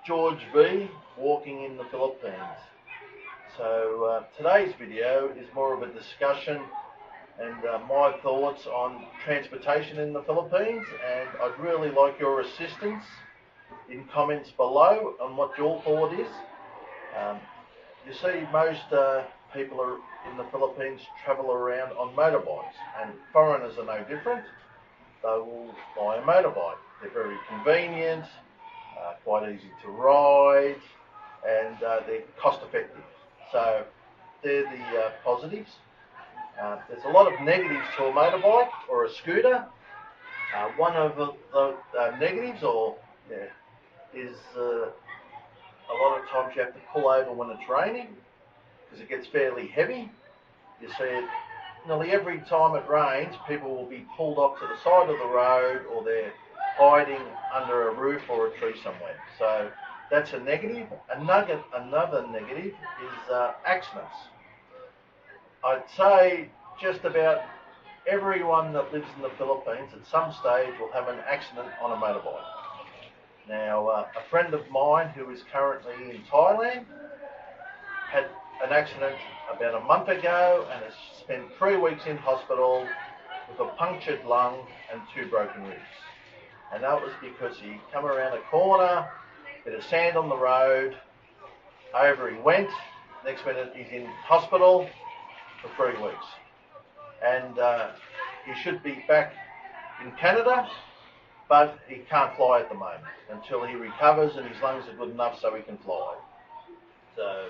George V, walking in the Philippines. So today's video is more of a discussion and my thoughts on transportation in the Philippines, and I'd really like your assistance in comments below on what your thought is. You see, most people in the Philippines travel around on motorbikes, and foreigners are no different. They will buy a motorbike. They're very convenient, quite easy to ride, and they're cost effective. So they're the positives. There's a lot of negatives to a motorbike or a scooter. One of the negatives is a lot of times you have to pull over when it's raining because it gets fairly heavy. You see it nearly every time it rains, people will be pulled off to the side of the road, or they're hiding under a roof or a tree somewhere. So that's a negative. Another negative is accidents. I'd say just about everyone that lives in the Philippines at some stage will have an accident on a motorbike. Now, a friend of mine who is currently in Thailand had an accident about a month ago and has spent 3 weeks in hospital with a punctured lung and 2 broken ribs. And that was because he come around a corner, bit of sand on the road, over he went. Next minute he's in hospital for 3 weeks. And he should be back in Canada, but he can't fly at the moment until he recovers and his lungs are good enough so he can fly. So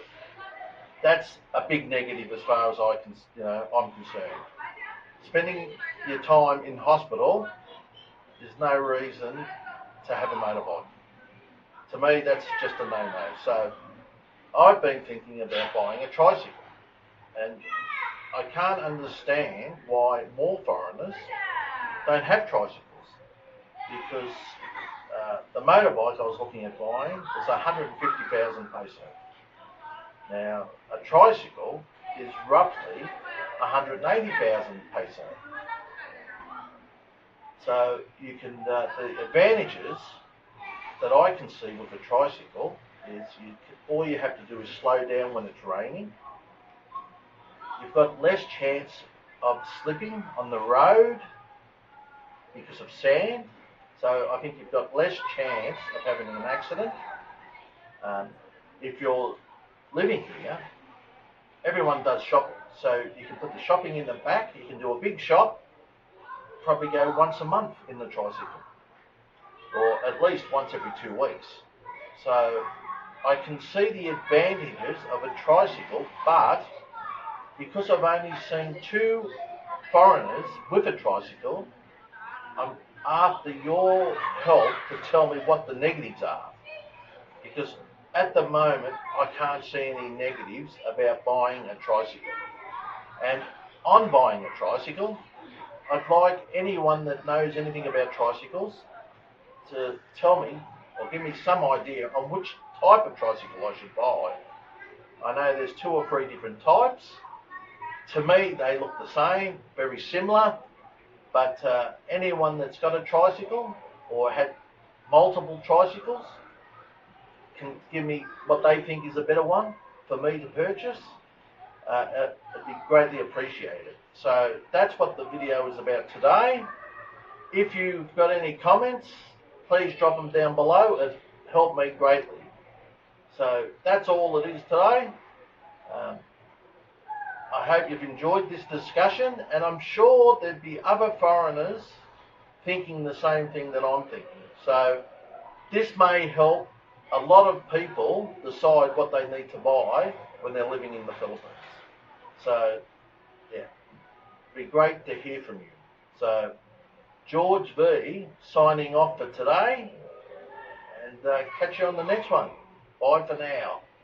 that's a big negative as far as I'm concerned. Spending your time in hospital is no reason to have a motorbike. To me, that's just a no-no. So I've been thinking about buying a tricycle, and I can't understand why more foreigners don't have tricycles, because the motorbike I was looking at buying was 150,000 peso. Now, a tricycle is roughly 180,000 peso. So you can, the advantages that I can see with a tricycle is all you have to do is slow down when it's raining. You've got less chance of slipping on the road because of sand. So I think you've got less chance of having an accident. If you're living here, everyone does shopping. So you can put the shopping in the back, you can do a big shop, probably go once a month in the tricycle, or at least once every 2 weeks. So I can see the advantages of a tricycle, but because I've only seen 2 foreigners with a tricycle, I'm after your help to tell me what the negatives are. Because at the moment, I can't see any negatives about buying a tricycle. And on buying a tricycle, I'd like anyone that knows anything about tricycles to tell me or give me some idea on which type of tricycle I should buy. I know there's 2 or 3 different types. To me, they look the same, very similar, but anyone that's got a tricycle or had multiple tricycles can give me what they think is a better one for me to purchase. It'd be greatly appreciated. So that's what the video is about today. If you've got any comments, please drop them down below. It helped me greatly. So that's all it is today. I hope you've enjoyed this discussion, and I'm sure there'd be other foreigners thinking the same thing that I'm thinking. So this may help a lot of people decide what they need to buy when they're living in the Philippines. So yeah, it'd be great to hear from you. So George V signing off for today, and catch you on the next one. Bye for now.